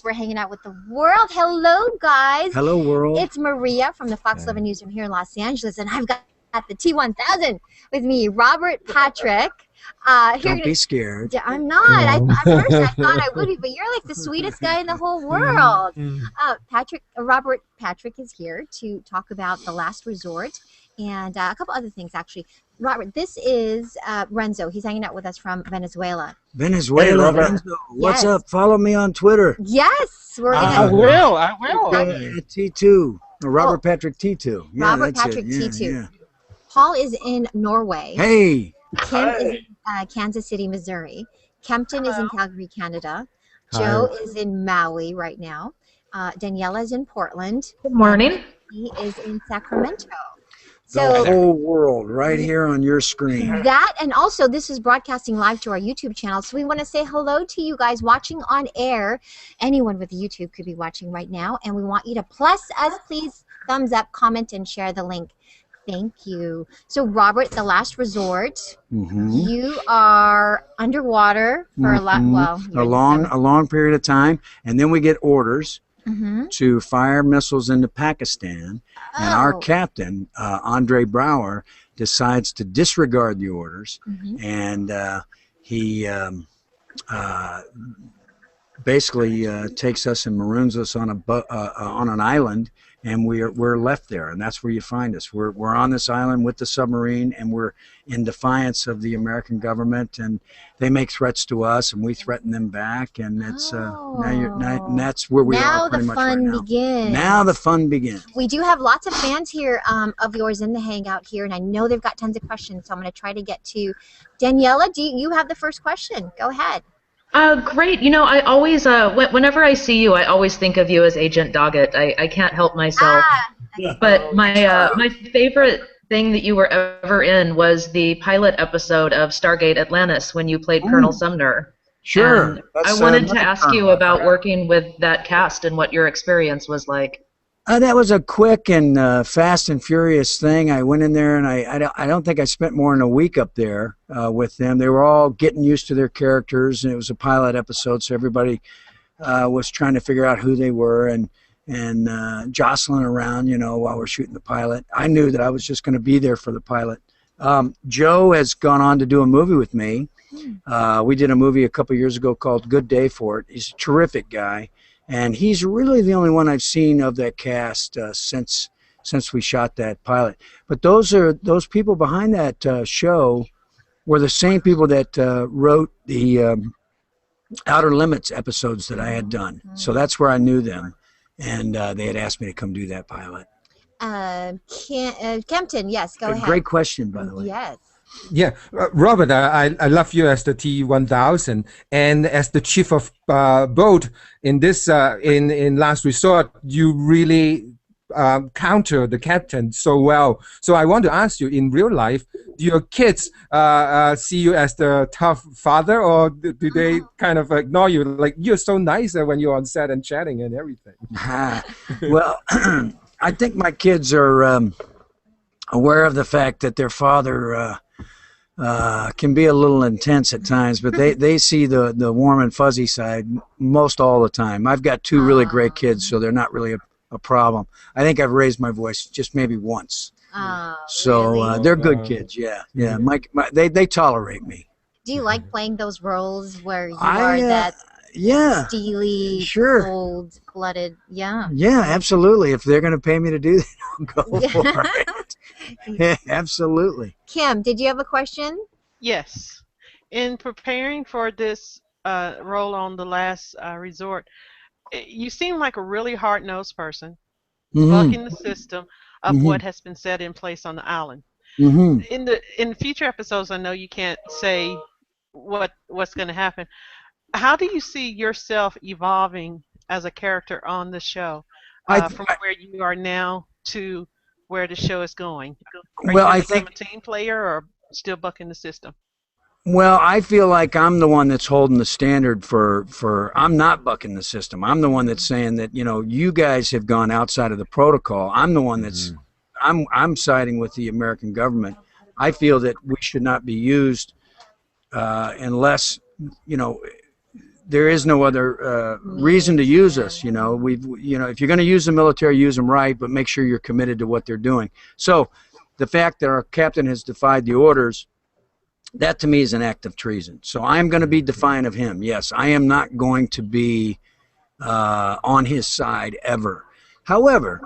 We're hanging out with the world. Hello, guys. Hello, world. It's Maria from the FOXLA newsroom here in Los Angeles, and I've got the T1000 with me, Robert Patrick. Don't be scared. I'm not. At first, I thought I would be, but you're like the sweetest guy in the whole world. Robert Patrick is here to talk about The Last Resort and a couple other things, actually. Robert, this is Renzo. He's hanging out with us from Venezuela. Venezuela, hey, Renzo. What's up? Follow me on Twitter. Yes, we're I will. T2. Robert Patrick T2. Yeah, Robert Patrick T2. Yeah. Paul is in Norway. Hey. Kim is in Kansas City, Missouri. Kempton is in Calgary, Canada. Joe is in Maui right now. Daniela is in Portland. Good morning. He is in Sacramento. So the whole world right here on your screen. That, and also this is broadcasting live to our YouTube channel. So we want to say hello to you guys watching on air. Anyone with YouTube could be watching right now. And we want you to plus us, please, thumbs up, comment, and share the link. Thank you. So Robert, The Last Resort, you are underwater for a lot. Well, a long period of time, and then we get orders to fire missiles into Pakistan, and our captain, Andre Brower, decides to disregard the orders, and he basically takes us and maroons us on an island, and we're left there, and that's where you find us. We're on this island with the submarine, and we're in defiance of the American government, and they make threats to us, and we threaten them back, and it's and that's where we are pretty much right now. Now the fun begins. Now the fun begins. We do have lots of fans here of yours in the Hangout here, and I know they've got tons of questions, so I'm going to try to get to Daniela. Do you have the first question? Go ahead. Great. You know, I always, whenever I see you, I always think of you as Agent Doggett. I can't help myself. But my favorite thing that you were ever in was the pilot episode of Stargate Atlantis when you played Colonel Sumner. Sure. I wanted to ask you about working with that cast and what your experience was like. That was a quick and fast and furious thing. I went in there, and I don't think I spent more than a week up there with them. They were all getting used to their characters, and it was a pilot episode, so everybody was trying to figure out who they were and jostling around, you know, while we're shooting the pilot. I knew that I was just going to be there for the pilot. Joe has gone on to do a movie with me. We did a movie a couple years ago called Good Day for It. He's a terrific guy. And he's really the only one I've seen of that cast since we shot that pilot. But those people behind that show were the same people that wrote the Outer Limits episodes that I had done. So that's where I knew them, and they had asked me to come do that pilot. Kempton, yes, go ahead. Great question, by the way. Yes. Yeah, Robert, I love you as the T1000 and as the chief of boat in this in Last Resort. You really counter the captain so well. So I want to ask you, in real life, do your kids see you as the tough father, or do they kind of ignore you? Like, you're so nice when you're on set and chatting and everything. Well, I think my kids are aware of the fact that their father can be a little intense at times, but they see the warm and fuzzy side most all the time. I've got two really great kids, so they're not really a problem. I think I've raised my voice just maybe once. So really? They're good kids, yeah. They tolerate me. Do you like playing those roles where you are that steely, cold-blooded? Yeah, absolutely. If they're going to pay me to do that, I'll go for it. Yeah, absolutely. Kim, did you have a question? Yes. In preparing for this role on The Last Resort, you seem like a really hard-nosed person, bucking the system of what has been set in place on the island. In future episodes, I know you can't say what's going to happen. How do you see yourself evolving as a character on the show from where you are now to where the show is going? I think a team player or still bucking the system. Well, I feel like I'm the one that's holding the standard for I'm not bucking the system. I'm the one that's saying that, you know, you guys have gone outside of the protocol. I'm the one that's I'm siding with the American government. I feel that we should not be used unless, you know, there is no other reason to use us. You know, if you're going to use the military, use them right, but make sure you're committed to what they're doing. So the fact that our captain has defied the orders, that to me is an act of treason. So I'm going to be defiant of him. Yes, I am not going to be on his side ever. However,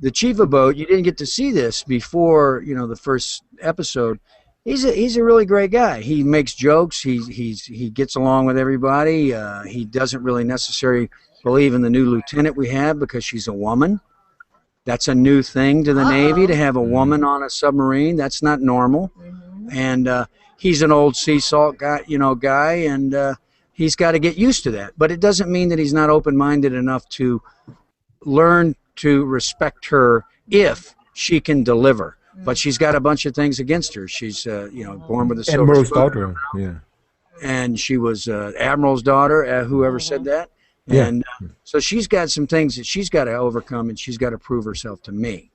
the chief of boat, you didn't get to see this before, you know, the first episode. He's a really great guy. He makes jokes. He gets along with everybody. He doesn't really necessarily believe in the new lieutenant we have because she's a woman. That's a new thing to the Navy, to have a woman on a submarine. That's not normal. And he's an old sea salt guy, and he's got to get used to that. But it doesn't mean that he's not open-minded enough to learn to respect her if she can deliver. But she's got a bunch of things against her. She's, born with a silver Admiral's spoon. daughter, yeah. And she was Admiral's daughter, whoever said that. Yeah. And so she's got some things that she's got to overcome, and she's got to prove herself to me.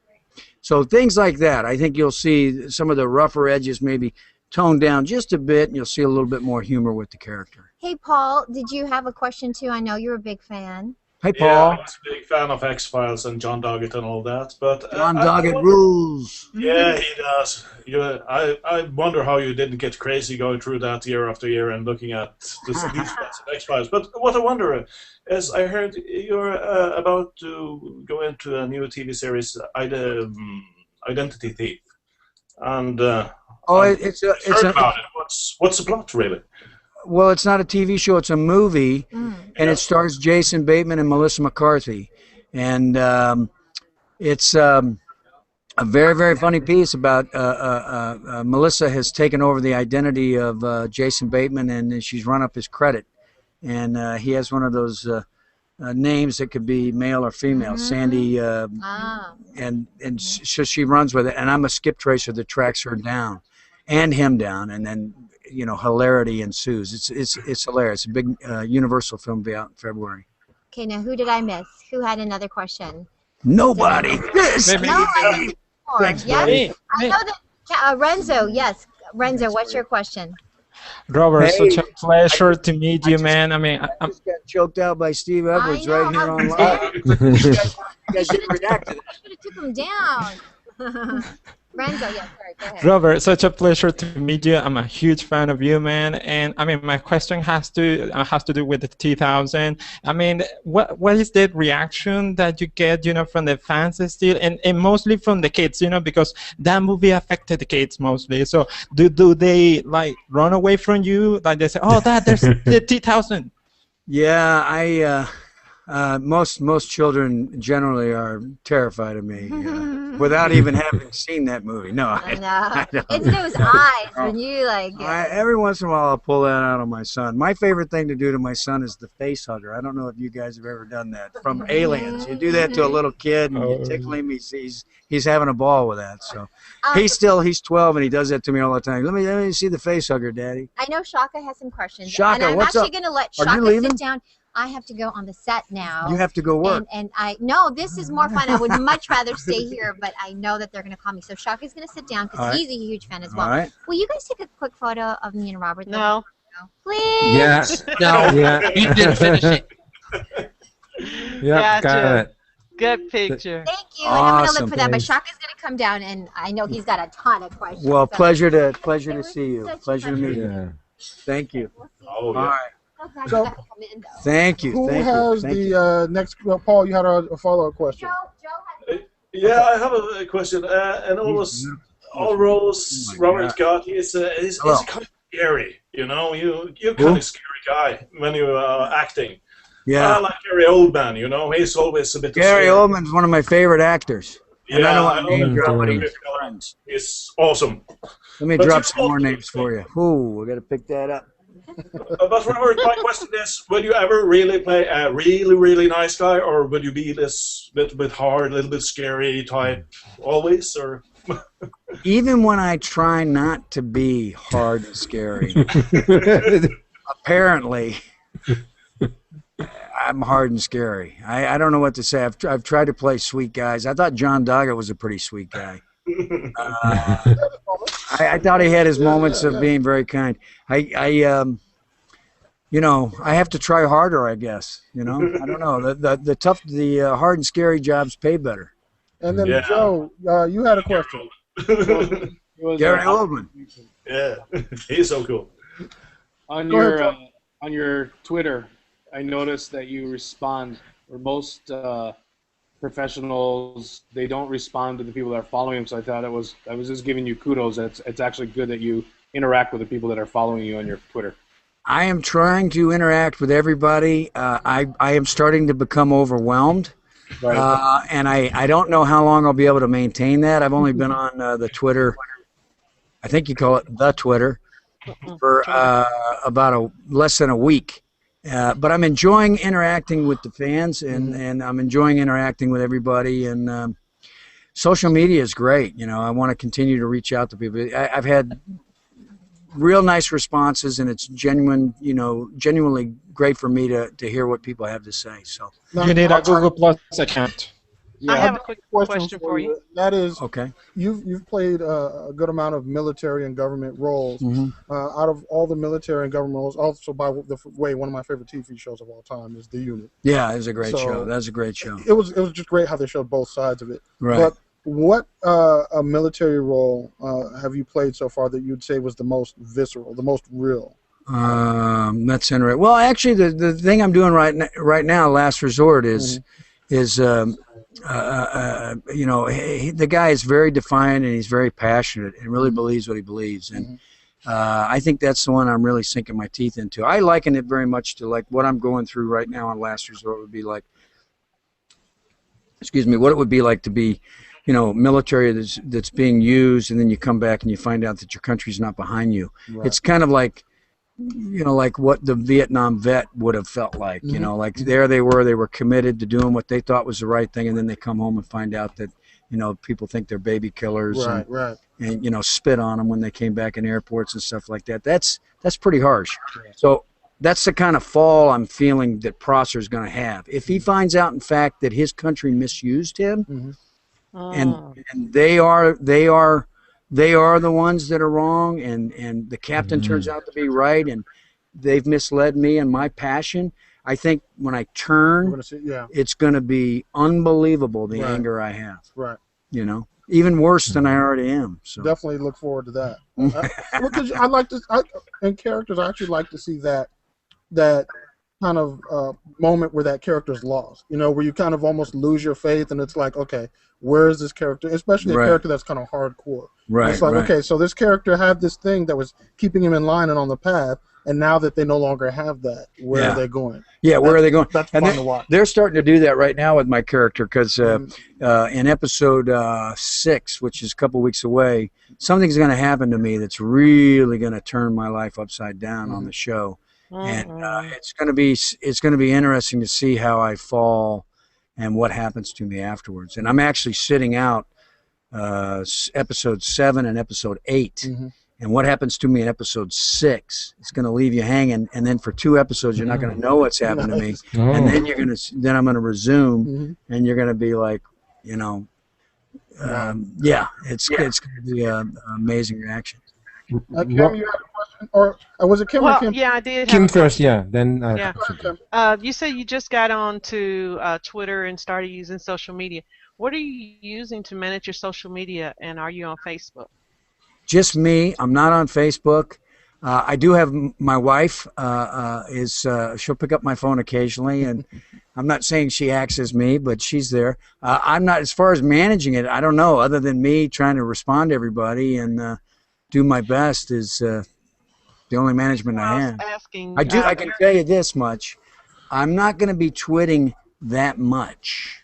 So things like that, I think you'll see some of the rougher edges maybe toned down just a bit, and you'll see a little bit more humor with the character. Hey, Paul, did you have a question too? I know you're a big fan. Hey, Paul. Yeah, I was a big fan of X-Files and John Doggett and all that, but John Doggett rules. Yeah, he does. I wonder how you didn't get crazy going through that year after year and looking at these X-Files. But what I wonder is, I heard you're about to go into a new TV series, Identity Thief, and it's about it. What's the plot really? Well, it's not a TV show; it's a movie, and it stars Jason Bateman and Melissa McCarthy, and it's a very, very funny piece about Melissa has taken over the identity of Jason Bateman, and she's run up his credit, and he has one of those names that could be male or female, Sandy, and so she runs with it, and I'm a skip tracer that tracks her down, and him down, and then. Hilarity ensues. It's hilarious. A big Universal film will be out in February. Okay, now who did I miss? Who had another question? Nobody. Thanks, yes. I know that Renzo. Yes, Renzo. What's your question? Robert, Hey, such a pleasure to meet you, man. I mean, I just got choked out by Steve Edwards I know, right here how on sad. live. You guys didn't react to that. I should have took him down. Renzo, yeah, sorry, go ahead. Robert, such a pleasure to meet you. I'm a huge fan of you, man. And I mean, my question has to do with the 2000. I mean, what is the reaction that you get, from the fans still, and mostly from the kids, because that movie affected the kids mostly. So do they like run away from you? Like they say, oh, there's the 2000. Yeah, most children generally are terrified of me without even having seen that movie. No, I know. don't. It's those eyes when you like. Every once in a while, I'll pull that out on my son. My favorite thing to do to my son is the face hugger. I don't know if you guys have ever done that. From Aliens, you do that to a little kid, and you tickle him. He's having a ball with that. So he's 12, and he does that to me all the time. Let me see the face hugger, Daddy. I know Shaka has some questions. Shaka, and I'm what's actually up? going to let Are you Shaka leaving? sit down. I have to go on the set now. You have to go work. And no, this is more fun. I would much rather stay here, but I know that they're going to call me. So Shaka's going to sit down because he's a huge fan as well. All right. Will you guys take a quick photo of me and Robert? No. Please. Yes. No, Yeah. you didn't finish it. Yeah, got Gotcha. it. Good picture. Thank you. And I'm going to Awesome, look for that. But thanks. Shaka's going to come down, and I know he's got a ton of questions. Well, so- pleasure to was see you. such a Pleasure to meet you. Yeah. Thank you. We'll see. Oh, All yeah. right. So glad So- you got to come in, though. Thank you. Who Thank has you. Thank you. the next? Paul, you had a follow-up question. Joe had Yeah, I have a question. And all roles Oh my Robert God. got, he's Hello. kind of scary. You're kind of scary guy when you're acting. Yeah. Like Gary Oldman, he's always a bit. Gary scary. Oldman's one of my favorite actors. And I don't want to know name that. drop, but Yeah. he's friends. He's awesome. Let me But drop you some more also- names for you. Ooh, we got to pick that up. But Robert, my question is: would you ever really play a really, really nice guy, or would you be this little bit hard, a little bit scary type always, or? Even when I try not to be hard and scary, apparently I'm hard and scary. I don't know what to say. I've tried to play sweet guys. I thought John Doggett was a pretty sweet guy. I thought he had his moments of being very kind. you know, I have to try harder, I guess. You know, I don't know. The hard and scary jobs pay better. And then Joe, you had a question. Gary Oldman. Yeah, he's so cool. On your Twitter, I noticed that you respond, or most professionals, they don't respond to the people that are following them. So I thought I was just giving you kudos. It's actually good that you interact with the people that are following you on your Twitter. I am trying to interact with everybody. I am starting to become overwhelmed. Right. And I don't know how long I'll be able to maintain that. I've only been on the Twitter, I think you call it the Twitter, for about less than a week. But I'm enjoying interacting with the fans, and I'm enjoying interacting with everybody. And social media is great. You know, I want to continue to reach out to people. I've had real nice responses, and it's genuinely great for me to hear what people have to say. So you need a Google Plus account. Yeah, I have a quick question for you. That is, okay. You've played a good amount of military and government roles. Out of all the military and government roles, also by the way, one of my favorite TV shows of all time is The Unit. Yeah, it's a great show. That's a great show. It was just great how they showed both sides of it. Right. But what a military role have you played so far that you'd say was the most visceral, the most real? That's interesting. Well, actually, the thing I'm doing right now, Last Resort, is the guy is very defiant, and he's very passionate and really believes what he believes. And I think that's the one I'm really sinking my teeth into. I liken it very much to like what I'm going through right now on Last Resort would be like, what it would be like to be, military that's being used, and then you come back and you find out that your country's not behind you. Right. It's kind of like, like what the Vietnam vet would have felt like, like there they were committed to doing what they thought was the right thing, and then they come home and find out that, people think they're baby killers and spit on them when they came back in airports and stuff like that. That's pretty harsh. So that's the kind of fall I'm feeling that Prosser's going to have. If he finds out, in fact, that his country misused him, and they are the ones that are wrong, and the captain turns out to be right, and they've misled me and my passion, I think when I turn, it's going to be unbelievable, the anger I have. Right. Even worse than I already am. So definitely look forward to that. Because in characters, I actually like to see that kind of moment where that character's lost, where you kind of almost lose your faith, and it's like, okay, where is this character, especially a character that's kind of hardcore. Right. It's like, okay, so this character had this thing that was keeping him in line and on the path, and now that they no longer have that, where are they going? Yeah, where are they going? That's fun to watch. They're starting to do that right now with my character, because in episode 6, which is a couple weeks away, something's going to happen to me that's really going to turn my life upside down on the show. And it's going to be interesting to see how I fall and what happens to me afterwards. And I'm actually sitting out episode 7 and episode 8. And what happens to me in episode 6, it's going to leave you hanging. And then for 2 episodes, you're not going to know what's happened to me. And then I'm going to resume, and you're going to be like, it's going to be an amazing reaction. Kim, you had a question? Or was it Kim or Kim? Yeah, I did. Kim first, then. You said you just got on to Twitter and started using social media. What are you using to manage your social media, and are you on Facebook? Just me. I'm not on Facebook. I do have my wife. She'll pick up my phone occasionally, and I'm not saying she acts as me, but she's there. I'm not, as far as managing it, I don't know, other than me trying to respond to everybody and do my best is the only management I have. I can tell you this much. I'm not going to be twitting that much.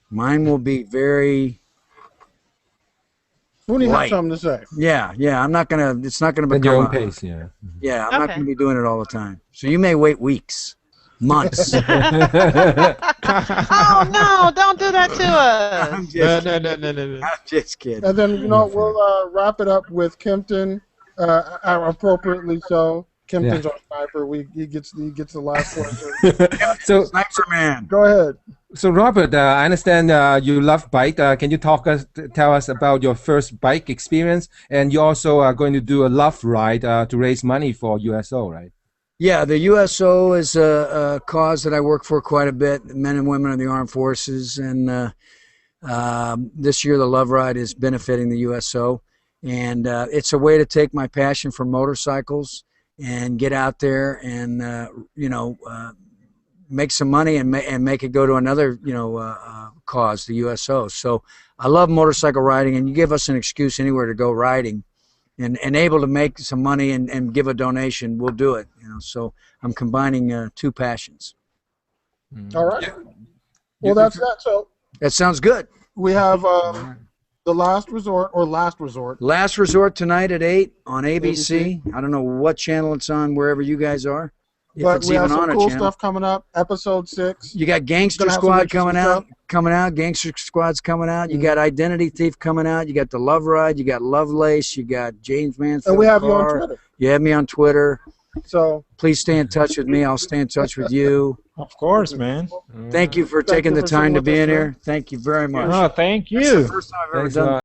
Mine will be very when you have something to say. Yeah. I'm not gonna. It's not gonna become at your own pace. Yeah. Yeah, I'm not gonna be doing it all the time. So you may wait weeks, months. Oh no! Don't do that to us. I'm just kidding. And then we'll wrap it up with Kempton, appropriately so. Kempton's our sniper. He gets the last question. So sniper man. Go ahead. So Robert, I understand you love bike. Can you tell us about your first bike experience? And you also are going to do a love ride to raise money for USO, right? Yeah, the USO is a cause that I work for quite a bit, men and women in the armed forces. And this year the Love Ride is benefiting the USO. And it's a way to take my passion for motorcycles and get out there and, make some money and make it go to another, cause, the USO. So I love motorcycle riding, and you give us an excuse anywhere to go riding and able to make some money and give a donation, we'll do it. So I'm combining two passions. All right. Well, that's that. So that sounds good. We have the Last Resort or Last Resort. Last Resort tonight at 8 on ABC. I don't know what channel it's on, wherever you guys are. But we have some cool stuff coming up. Episode 6. You got Gangster Squad coming out. Gangster Squad's coming out. You got Identity Thief coming out. You got The Love Ride. You got Lovelace. You got James Mansfield. And we have you on Twitter. You have me on Twitter. So please stay in touch with me. I'll stay in touch with you. Of course, man. Thank you for taking the time to be in here. Thank you very much. Oh, thank you. That's the first time I've ever done